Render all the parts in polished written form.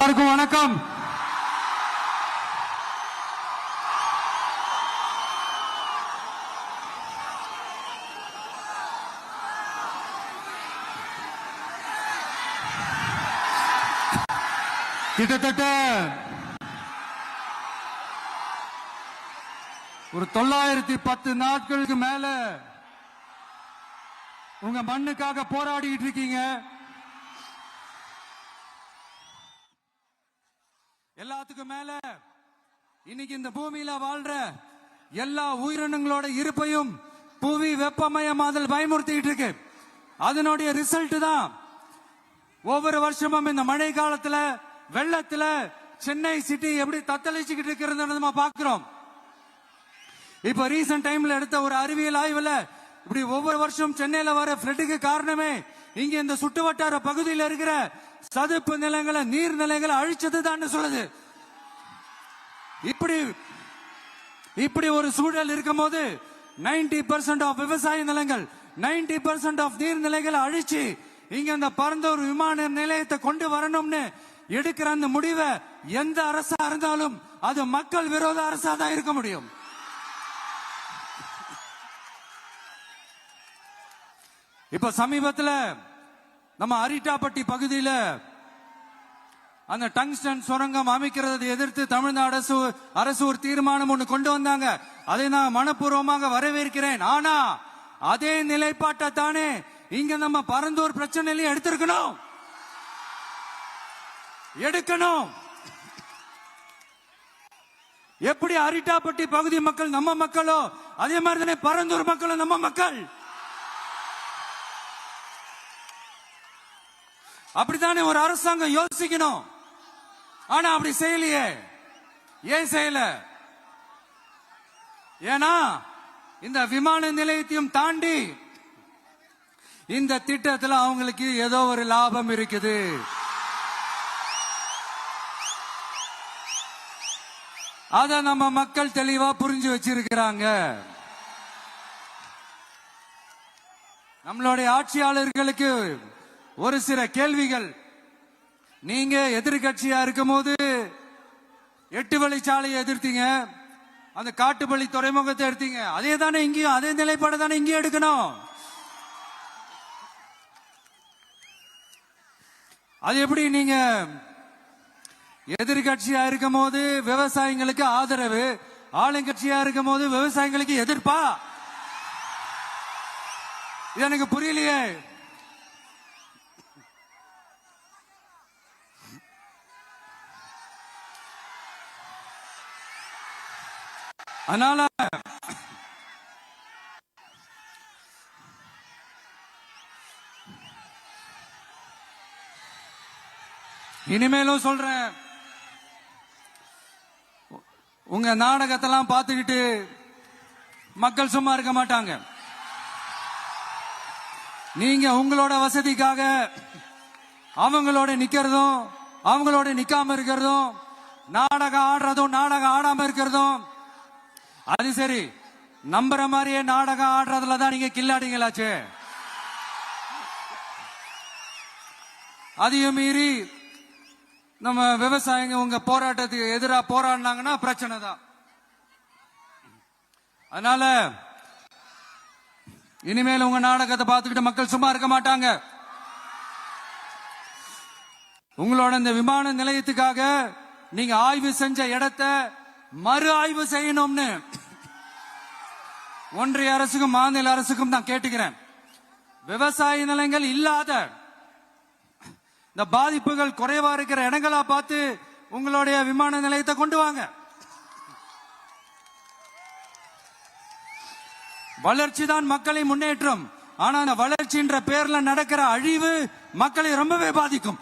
எல்லாருக்கும் வணக்கம். கிட்டத்தட்ட ஒரு 910 நாட்களுக்கு மேல உங்க மண்ணுக்காக போராடிட்டு இருக்கீங்க. எல்லாத்துக்கும் மேல இன்னைக்கு இந்த பூமியில வாழ்ற எல்லா உயிரினங்களோட இருப்பையும் புவி வெப்பமயமாதல் பயமுறுத்திட்டு இருக்கு. அதனுடைய ரிசல்ட் தான் ஒவ்வொரு வருஷமும் இந்த மழை காலத்துல வெள்ளத்துல சென்னை சிட்டி எப்படி தத்தளிச்சுக்கிட்டு இருக்கிறது நம்ம பாக்குறோம். இப்ப ரீசன்ட் டைம்ல எடுத்த ஒரு அறிவியல் ஆய்வுல இப்படி ஒவ்வொரு வருஷம் சென்னையில வர ஃபிளட்டுக்கு காரணமே இங்க இந்த சுற்றுவட்டார பகுதியில் இருக்கிற சதுப்பு நிலங்களை நீர்நிலைகளை அழிச்சது தான் சொல்லுது. இப்படி ஒரு சூழல் இருக்கும் போது 90% ஆஃப் விவசாய நிலங்கள் 90% ஆஃப் நீர்நிலைகளை அழிச்சு இங்க இந்த பரந்தூர் விமான நிலையத்தை கொண்டு வரணும்னு எடுக்கிற அந்த முடிவை எந்த அரசா இருந்தாலும் அது மக்கள் விரோத அரசா தான் இருக்க முடியும். இப்ப சமீபத்தில் நம்ம அரிட்டாப்பட்டி பகுதியில் அந்த டங்ஸ்டன் சுரங்கம் அமைக்கிறதை எதிர்த்து தமிழ்நாடு அரசு ஒரு தீர்மானம் ஒன்று கொண்டு வந்தாங்க. அதை நான் மனப்பூர்வமாக வரவேற்கிறேன். ஆனா அதே நிலைப்பாட்டை தானே இங்க நம்ம பரந்தூர் பிரச்சனையில எடுக்கணும். எப்படி அரிட்டாப்பட்டி பகுதி மக்கள் நம்ம மக்களோ அதே மாதிரி தானே பரந்தூர் மக்களும் நம்ம மக்கள். அப்படித்தானே ஒரு அரசாங்கம் யோசிக்கணும். ஆனா அப்படி செய்யலையே. ஏன் செய்யல? ஏன்னா இந்த விமான நிலையத்தையும் தாண்டி இந்த திட்டத்தில் அவங்களுக்கு ஏதோ ஒரு லாபம் இருக்குது. அத நம்ம மக்கள் தெளிவா புரிஞ்சு வச்சிருக்கிறாங்க. நம்மளுடைய ஆட்சியாளர்களுக்கு ஒரு சில கேள்விகள். நீங்க எதிர்கட்சியா இருக்கும் போது 8 வழிச்சாலையை எதிர்த்தீங்க, அந்த காட்டுப்பள்ளி துறைமுகத்தை எடுத்தீங்க. அதே தானே இங்கேயும் அதே நிலைப்பாடு தானே இங்கேயும் எடுக்கணும். அது எப்படி நீங்க எதிர்கட்சியா இருக்கும் போது விவசாயிகளுக்கு ஆதரவு, ஆளுங்கட்சியா இருக்கும் போது விவசாயிகளுக்கு எதிர்ப்பா? இது எனக்கு புரியலையே. அதனால இனிமேலும் சொல்றேன், உங்க நாடகத்தெல்லாம் பார்த்துக்கிட்டு மக்கள் சும்மா இருக்க மாட்டாங்க. நீங்க உங்களோட வசதிக்காக அவங்களோட நிக்கிறதும் அவங்களோட நிக்காம இருக்கிறதும் நாடகம் ஆடுறதும் நாடகம் ஆடாம இருக்கிறதும் அது சரி. நம்புற மாதிரியே நாடகம் ஆடுறதுல தான் நீங்க கில்லாடிங்களாச்சு. அதையும் மீறி நம்ம விவசாயிங்க உங்க போராட்டத்துக்கு எதிராக போராடினாங்கன்னா பிரச்சனை தான். அதனால இனிமேல் உங்க நாடகத்தை பார்த்துக்கிட்டு மக்கள் சும்மா இருக்க மாட்டாங்க. உங்களோட இந்த விமான நிலையத்துக்காக நீங்க ஆய்வு செஞ்ச இடத்தை மறு ஆய்வு செய்யணும்னு ஒன்றிய அரசுக்கும் மாநில அரசுக்கும் நான் கேட்டுக்கிறேன். விவசாய நிலங்கள் இல்லாத இந்த பாதிப்புகள் குறைவா இருக்கிற இடங்களா பார்த்து உங்களுடைய விமான நிலையத்தை கொண்டு வாங்க. வளர்ச்சி தான் மக்களை முன்னேற்றம். ஆனா அந்த வளர்ச்சின்ற பேர்ல நடக்கிற அழிவு மக்களை ரொம்பவே பாதிக்கும்.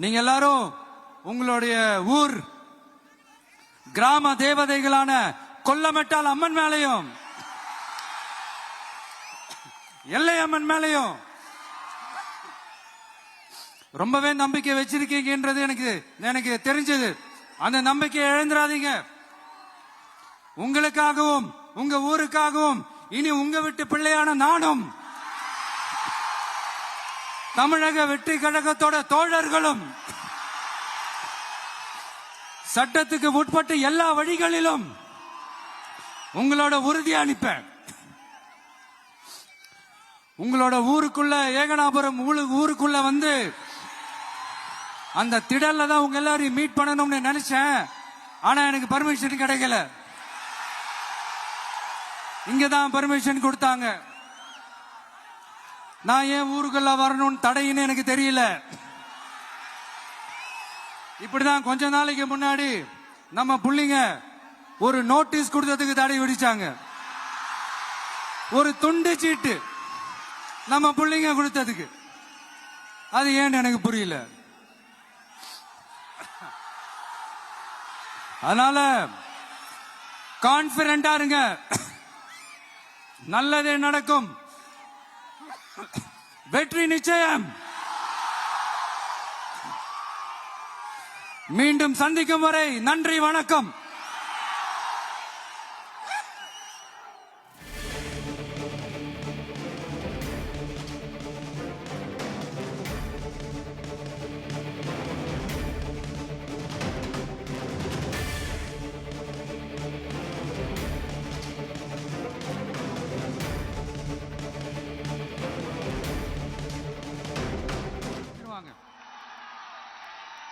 நீங்க எல்லாரும் உங்களுடைய ஊர் கிராம தேவதைகளான கொல்லமெட்டால் அம்மன் மேலையும் எல்லை அம்மன் மேலையும் ரொம்பவே நம்பிக்கை வச்சிருக்கீங்கன்றது எனக்கு தெரிஞ்சது. அந்த நம்பிக்கையை இழந்துடாதீங்க. உங்களுக்காகவும் உங்க ஊருக்காகவும் இனி உங்க வீட்டு பிள்ளையான நானும் தமிழக வெற்றி கழகத்தோட தோழர்களும் சட்டத்துக்கு உட்பட்டு எல்லா வழிகளிலும் உங்களோட உறுதி அளிப்பேன். உங்களோட ஊருக்குள்ள ஏகனாபுரம் ஊருக்குள்ள வந்து அந்த திடல்ல தான் உங்க எல்லாரையும் மீட் பண்ணணும்னு நினைச்சேன். ஆனா எனக்கு பர்மிஷன் கிடைக்கல. இங்கதான் பர்மிஷன் கொடுத்தாங்க. நான் ஏன் ஊருக்குள்ள வரணும்னு தடையின்னு எனக்கு தெரியல. இப்படிதான் கொஞ்ச நாளைக்கு முன்னாடி நம்ம புள்ளிங்க ஒரு நோட்டீஸ் கொடுத்ததுக்கு தடை விதிச்சாங்க. ஒரு துண்டு சீட்டு நம்ம புள்ளிங்க கொடுத்ததுக்கு. அது ஏன்னு எனக்கு புரியல. அதனால கான்பிடண்டா இருங்க, நல்லதே நடக்கும், வெற்றி நிச்சயம். மீண்டும் சந்திக்கும் வரை நன்றி, வணக்கம்.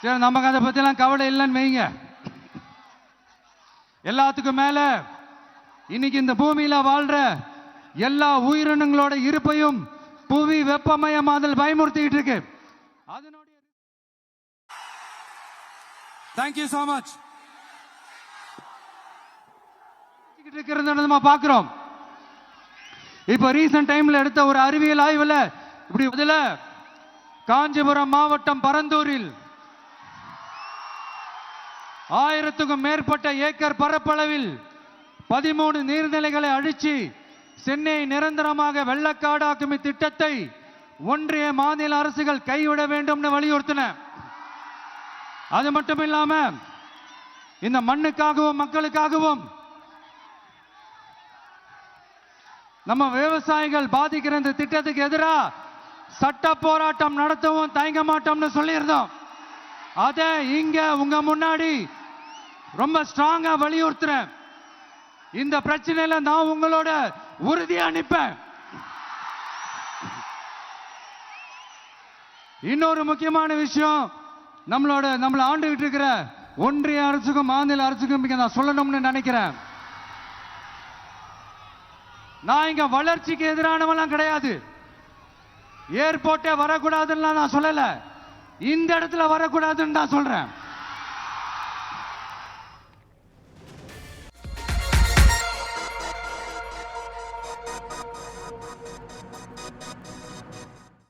சரி, நமக்கு அதை பத்தி எல்லாம் கவலை இல்லைன்னு வைங்க. எல்லாத்துக்கும் மேல இன்னைக்கு இந்த பூமியில வாழ்ற எல்லா உயிரினங்களோட இருப்பையும் புவி வெப்பமயமாதல் பயமுறுத்திட்டு இருக்கு. அதனுடைய தேங்க்யூ சோ மச் நம்ம பாக்குறோம். இப்ப ரீசன்ட் டைம்ல எடுத்த ஒரு அறிவியல் ஆய்வுல இப்படி இதுல காஞ்சிபுரம் மாவட்டம் பரந்தூரில் 1000க்கும் மேற்பட்ட ஏக்கர் பரப்பளவில் 13 நீர்நிலைகளை அழிச்சு சென்னை நிரந்தரமாக வெள்ளக்காடாக்கும் திட்டத்தை ஒன்றிய மாநில அரசுகள் கைவிட வேண்டும் வலியுறுத்தின. அது மட்டும் இல்லாம இந்த மண்ணுக்காகவும் மக்களுக்காகவும் நம்ம விவசாயிகள் பாதிக்கிற இந்த திட்டத்துக்கு எதிராக சட்ட போராட்டம் நடத்தவும் தயங்க மாட்டோம்னு சொல்லியிருந்தோம். அத இங்க உங்க முன்னாடி ரொம்ப ஸ்ட்ராங்கா வலியுறுத்துறேன். இந்த பிரச்சனையில நான் உங்களோட உறுதி அனுப்பேன். இன்னொரு முக்கியமான விஷயம், நம்மள ஆண்டுகிட்டு இருக்கிற ஒன்றிய அரசுக்கும் மாநில அரசுக்கும் நான் சொல்லணும்னு நினைக்கிறேன். நான் இங்க வளர்ச்சிக்கு எதிரானவெல்லாம் கிடையாது. ஏர்போர்ட்டே வரக்கூடாதுன்னு நான் சொல்லல, இந்த இடத்துல வரக்கூடாதுன்னு தான் சொல்றேன்.